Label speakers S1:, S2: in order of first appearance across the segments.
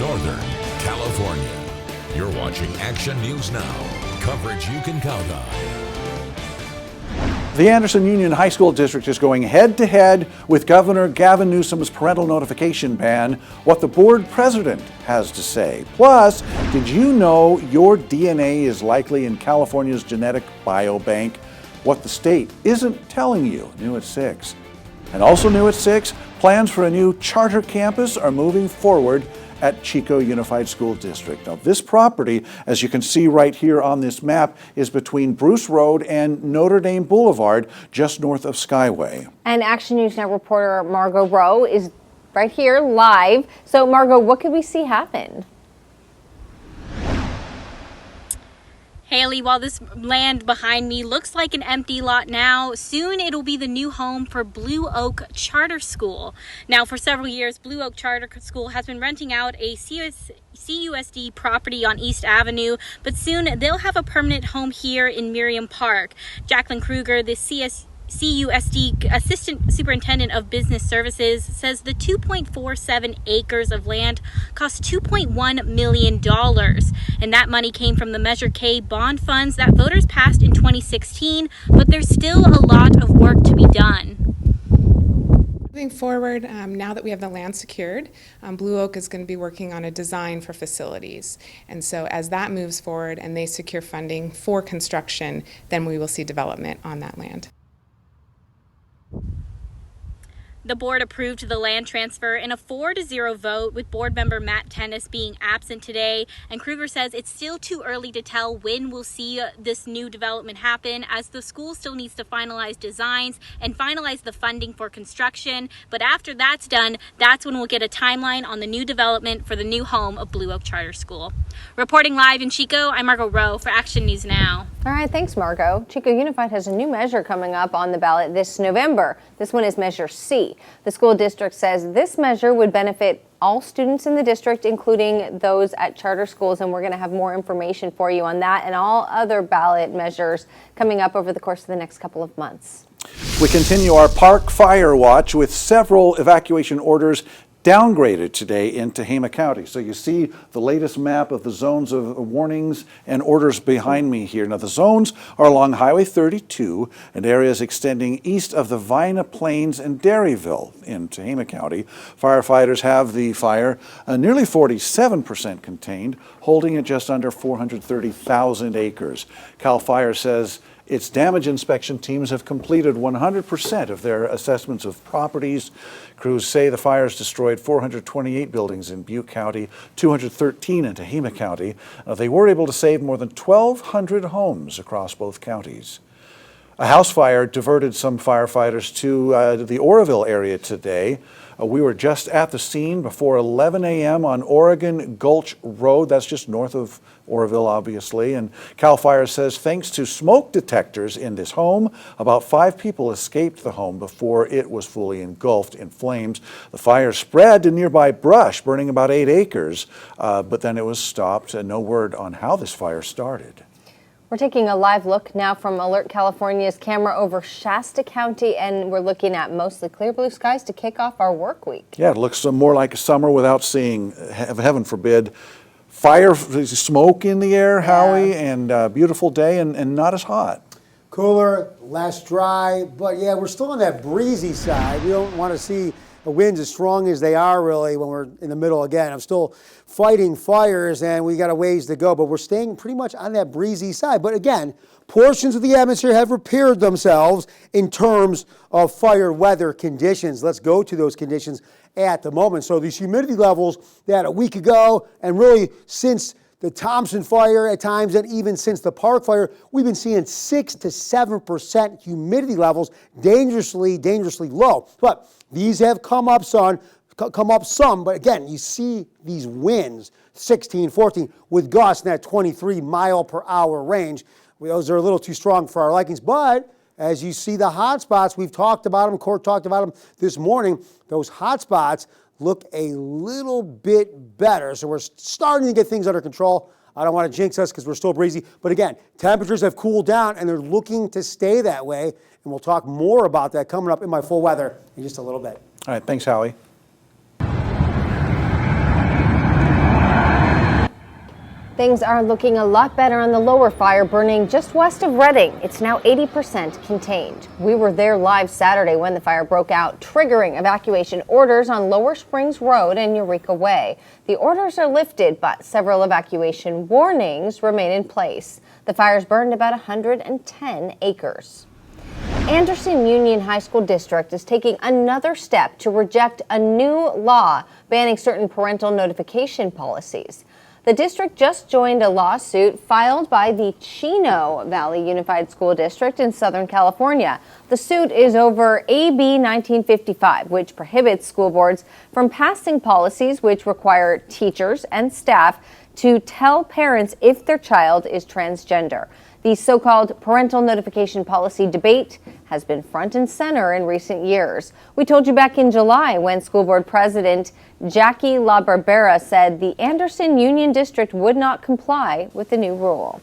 S1: Northern California. You're watching Action News Now, coverage you can count on.
S2: The Anderson Union High School District is going head-to-head with Governor Gavin Newsom's parental notification ban. What the board president has to say. Plus, did you know your DNA is likely in California's genetic biobank? What the state isn't telling you. New at 6. And also new at 6, plans for a new charter campus are moving forward at Chico Unified School District. Now, this property, as you can see right here on this map, is between Bruce Road and Notre Dame Boulevard, just north of Skyway.
S3: And Action News Now reporter Margot Rowe is right here live. So, Margot, what could we see happen?
S4: Haley, while this land behind me looks like an empty lot now, soon it'll be the new home for Blue Oak Charter School. Now, for several years, Blue Oak Charter School has been renting out a CUSD property on East Avenue, but soon they'll have a permanent home here in Miriam Park. Jacqueline Kruger, the CUSD Assistant Superintendent of Business Services, says the 2.47 acres of land cost $2.1 million. And that money came from the Measure K bond funds that voters passed in 2016, but there's still a lot of work to be done.
S5: Moving forward, now that we have the land secured, Blue Oak is going to be working on a design for facilities. And so as that moves forward and they secure funding for construction, then we will see development on that land.
S4: The board approved the land transfer in a 4-0 vote, with board member Matt Tennis being absent today. And Kruger says it's still too early to tell when we'll see this new development happen, as the school still needs to finalize designs and finalize the funding for construction. But after that's done, that's when we'll get a timeline on the new development for the new home of Blue Oak Charter School. Reporting live in Chico, I'm Margot Rowe for Action News Now.
S3: All right, thanks, Margot. Chico Unified has a new measure coming up on the ballot this November. This one is Measure C. The school district says this measure would benefit all students in the district, including those at charter schools, and we're going to have more information for you on that and all other ballot measures coming up over the course of the next couple of months.
S2: We continue our park fire watch with several evacuation orders downgraded today in Tehama County. So you see the latest map of the zones of warnings and orders behind me here. Now, the zones are along Highway 32 and areas extending east of the Vina Plains and Dairyville in Tehama County. Firefighters have the fire nearly 47% contained, holding it just under 430,000 acres. CAL FIRE says its damage inspection teams have completed 100% of their assessments of properties. Crews say the fires destroyed 428 buildings in Butte County, 213 in Tehama County. They were able to save more than 1,200 homes across both counties. A house fire diverted some firefighters to the Oroville area today. We were just at the scene before 11 a.m. on Oregon Gulch Road. That's just north of Oroville, obviously. And CAL FIRE says thanks to smoke detectors in this home, about 5 people escaped the home before it was fully engulfed in flames. The fire spread to nearby brush, burning about 8 acres, but then it was stopped, and no word on how this fire started.
S3: We're taking a live look now from Alert California's camera over Shasta County, and we're looking at mostly clear blue skies to kick off our work week.
S2: Yeah, it looks more like summer without seeing, heaven forbid, fire smoke in the air, Howie, and beautiful day and not as hot.
S6: Cooler, less dry, but yeah, we're still on that breezy side. We don't want to see the winds as strong as they are really when we're in the middle again. I'm still fighting fires and we got a ways to go, but we're staying pretty much on that breezy side. But again, portions of the atmosphere have repaired themselves in terms of fire weather conditions. Let's go to those conditions at the moment. So these humidity levels that a week ago and really since the Thompson fire at times and even since the Park fire, we've been seeing 6 to 7% humidity levels, dangerously low. But these have come up some, but again, you see these winds, 16, 14, with gusts in that 23 mile per hour range. Those are a little too strong for our likings, but as you see the hot spots, we've talked about them, Court talked about them this morning, those hot spots look a little bit better. So we're starting to get things under control. I don't want to jinx us because we're still breezy. But again, temperatures have cooled down and they're looking to stay that way. And we'll talk more about that coming up in my full weather in just a little bit.
S2: All right, thanks, Howie.
S3: Things are looking a lot better on the lower fire burning just west of Reading. It's now 80% contained. We were there live Saturday when the fire broke out, triggering evacuation orders on Lower Springs Road and Eureka Way. The orders are lifted, but several evacuation warnings remain in place. The fires burned about 110 acres. Anderson Union High School District is taking another step to reject a new law banning certain parental notification policies. The district just joined a lawsuit filed by the Chino Valley Unified School District in Southern California. The suit is over AB 1955, which prohibits school boards from passing policies which require teachers and staff to tell parents if their child is transgender. The so-called parental notification policy debate has been front and center in recent years. We told you back in July when school board president Jackie LaBarbera said the Anderson Union District would not comply with the new rule.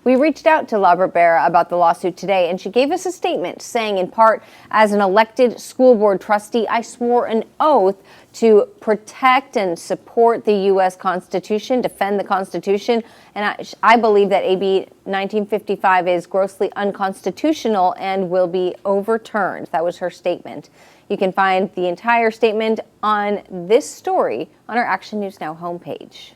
S3: We reached out to LaBarbera about the lawsuit today, and she gave us a statement saying, in part, as an elected school board trustee, I swore an oath to protect and support the U.S. Constitution, defend the Constitution, and I believe that AB 1955 is grossly unconstitutional and will be overturned. That was her statement. You can find the entire statement on this story on our Action News Now homepage.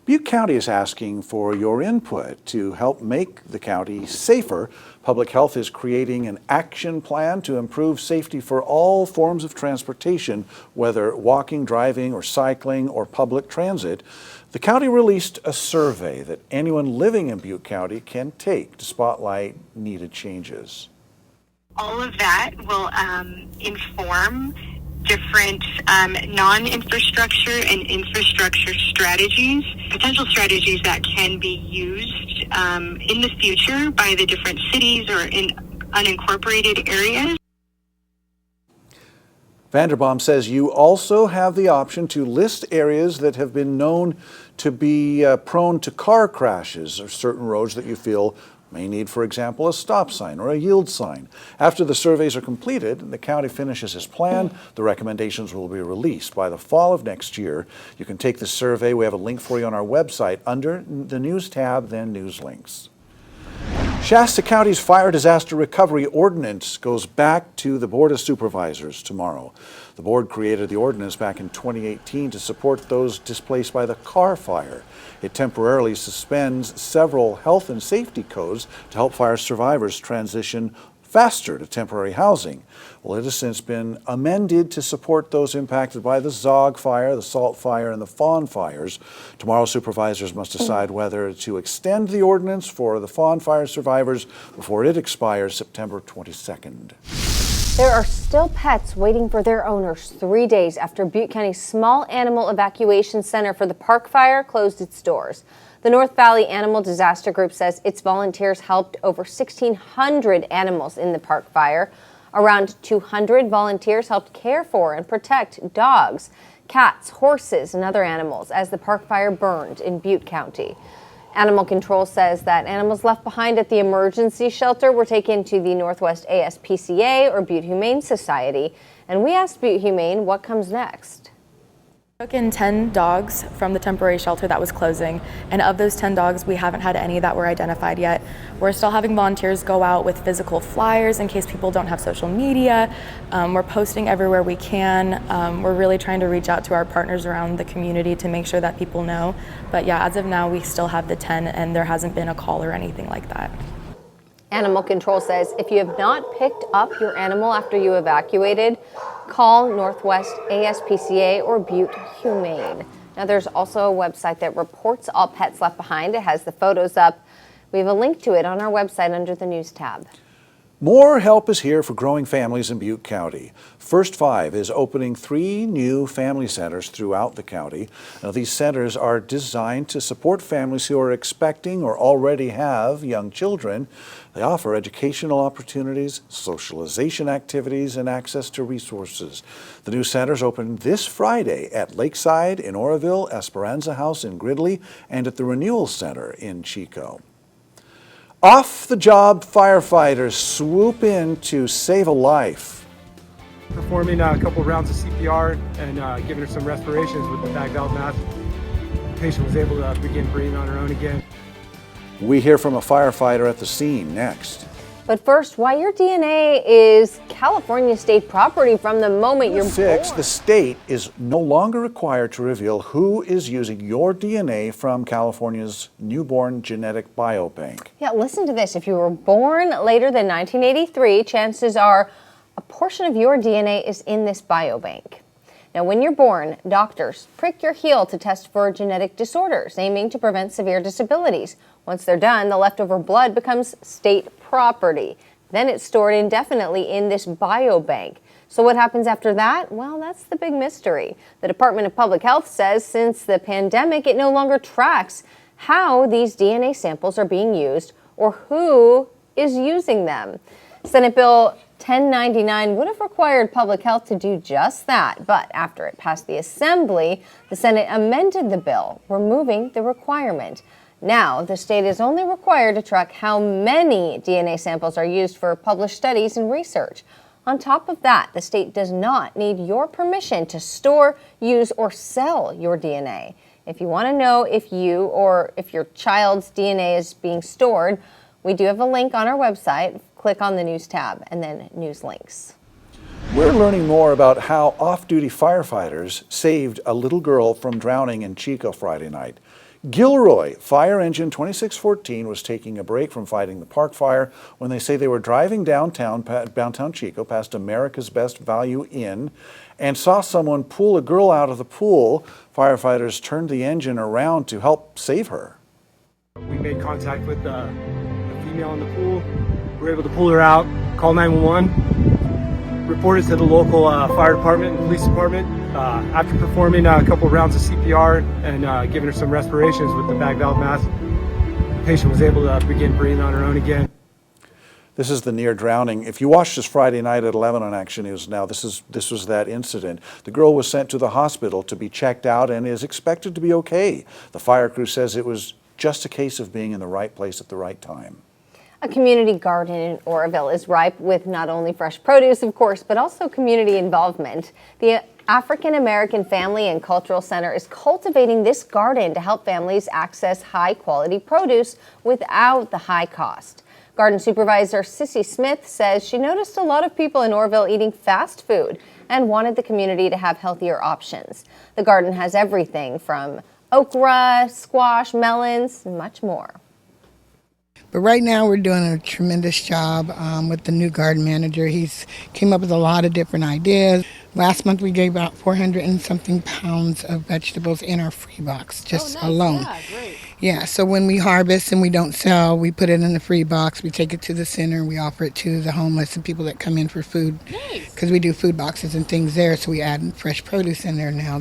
S2: Butte County is asking for your input to help make the county safer. Public Health is creating an action plan to improve safety for all forms of transportation, whether walking, driving, or cycling, or public transit. The county released a survey that anyone living in Butte County can take to spotlight needed changes.
S7: All of that will inform different non-infrastructure and infrastructure strategies, potential strategies that can be used in the future by the different cities or in unincorporated areas.
S2: Vanderbaum says you also have the option to list areas that have been known to be prone to car crashes or certain roads that you feel may need, for example, a stop sign or a yield sign. After the surveys are completed and the county finishes its plan, the recommendations will be released by the fall of next year. You can take the survey. We have a link for you on our website under the News tab, then News Links. Shasta County's Fire Disaster Recovery Ordinance goes back to the Board of Supervisors tomorrow. The board created the ordinance back in 2018 to support those displaced by the Carr Fire. It temporarily suspends several health and safety codes to help fire survivors transition faster to temporary housing. Well, it has since been amended to support those impacted by the Zog Fire, the Salt Fire, and the Fawn Fires. Tomorrow, supervisors must decide whether to extend the ordinance for the Fawn Fire survivors before it expires September 22nd.
S3: There are still pets waiting for their owners 3 days after Butte County's Small Animal Evacuation Center for the Park Fire closed its doors. The North Valley Animal Disaster Group says its volunteers helped over 1,600 animals in the Park Fire. Around 200 volunteers helped care for and protect dogs, cats, horses, and other animals as the Park Fire burned in Butte County. Animal Control says that animals left behind at the emergency shelter were taken to the Northwest ASPCA or Butte Humane Society. And we asked Butte Humane what comes next.
S8: Took in 10 dogs from the temporary shelter that was closing, and of those 10 dogs, we haven't had any that were identified yet. We're still having volunteers go out with physical flyers in case people don't have social media. We're posting everywhere we can. We're really trying to reach out to our partners around the community to make sure that people know. But yeah, as of now, we still have the 10, and there hasn't been a call or anything like that.
S3: Animal Control says if you have not picked up your animal after you evacuated, call Northwest ASPCA or Butte Humane. Now, there's also a website that reports all pets left behind. It has the photos up. We have a link to it on our website under the News tab.
S2: More help is here for growing families in Butte County. First Five is opening 3 new family centers throughout the county. Now, these centers are designed to support families who are expecting or already have young children. They offer educational opportunities, socialization activities, and access to resources. The new centers open this Friday at Lakeside in Oroville, Esperanza House in Gridley, and at the Renewal Center in Chico. Off-the-job firefighters swoop in to save a life.
S9: Performing a couple rounds of CPR and giving her some respirations with the bag valve mask. The patient was able to begin breathing on her own again.
S2: We hear from a firefighter at the scene next.
S3: But first, why your DNA is California state property from the moment you're
S2: Six,
S3: born.
S2: the state is no longer required to reveal who is using your DNA from California's newborn genetic biobank.
S3: Yeah, listen to this. If you were born later than 1983, chances are a portion of your DNA is in this biobank. Now, when you're born, doctors prick your heel to test for genetic disorders, aiming to prevent severe disabilities. Once they're done, the leftover blood becomes state property. Then it's stored indefinitely in this biobank. So what happens after that? Well, that's the big mystery. The Department of Public Health says since the pandemic, it no longer tracks how these DNA samples are being used or who is using them. Senate Bill 1099 would have required public health to do just that, but after it passed the Assembly, the Senate amended the bill, removing the requirement. Now, the state is only required to track how many DNA samples are used for published studies and research. On top of that, the state does not need your permission to store, use, or sell your DNA. If you want to know if you or if your child's DNA is being stored, we do have a link on our website. Click on the News tab and then News Links.
S2: We're learning more about how off-duty firefighters saved a little girl from drowning in Chico Friday night. Gilroy Fire Engine 2614 was taking a break from fighting the park fire when they say they were driving downtown Chico past America's Best Value Inn and saw someone pull a girl out of the pool. Firefighters turned the engine around to help save her.
S9: We made contact with the female in the pool. We were able to pull her out, call 911, report it to the local fire department and police department. After performing a couple of rounds of CPR and giving her some respirations with the bag valve mask, the patient was able to begin breathing on her own again.
S2: This is the near drowning. If you watched this Friday night at 11 on Action News Now, this was that incident. The girl was sent to the hospital to be checked out and is expected to be okay. The fire crew says it was just a case of being in the right place at the right time.
S3: A community garden in Oroville is ripe with not only fresh produce, of course, but also community involvement. The African American Family and Cultural Center is cultivating this garden to help families access high-quality produce without the high cost. Garden supervisor Sissy Smith says she noticed a lot of people in Oroville eating fast food and wanted the community to have healthier options. The garden has everything from okra, squash, melons, and much more.
S10: But right now we're doing a tremendous job with the new garden manager. He's came up with a lot of different ideas. Last month we gave out 400 and something pounds of vegetables in our free box, just alone. Yeah, great. Yeah, so when we harvest and we don't sell, we put it in the free box, we take it to the center, we offer it to the homeless and people that come in for food. Because we do food boxes and things there, so we add fresh produce in there now.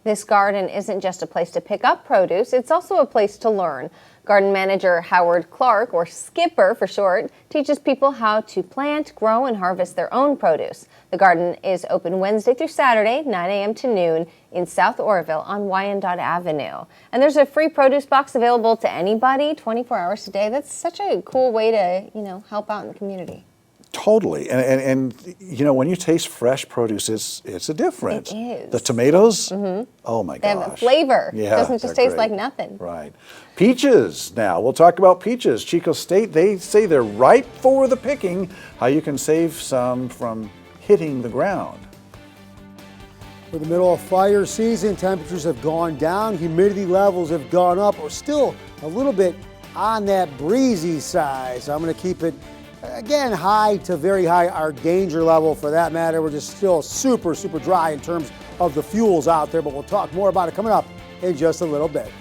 S3: This garden isn't just a place to pick up produce, it's also a place to learn. Garden manager Howard Clark, or Skipper for short, teaches people how to plant, grow, and harvest their own produce. The garden is open Wednesday through Saturday, 9 a.m. to noon in South Oroville on Wyandotte Avenue. And there's a free produce box available to anybody 24 hours a day. That's such a cool way to, help out in the community.
S2: Totally, and when you taste fresh produce, it's a difference.
S3: It is.
S2: The tomatoes, oh my gosh.
S3: They have a flavor.
S2: Yeah,
S3: It doesn't just taste
S2: great.
S3: like nothing.
S2: Right. Peaches now. We'll talk about peaches. Chico State, they say they're ripe for the picking. How you can save some from hitting the ground.
S6: For the middle of fire season, temperatures have gone down, humidity levels have gone up. We're still a little bit on that breezy side, so I'm going to keep it again, high to very high, our danger level for that matter. We're just still super, super dry in terms of the fuels out there, but we'll talk more about it coming up in just a little bit.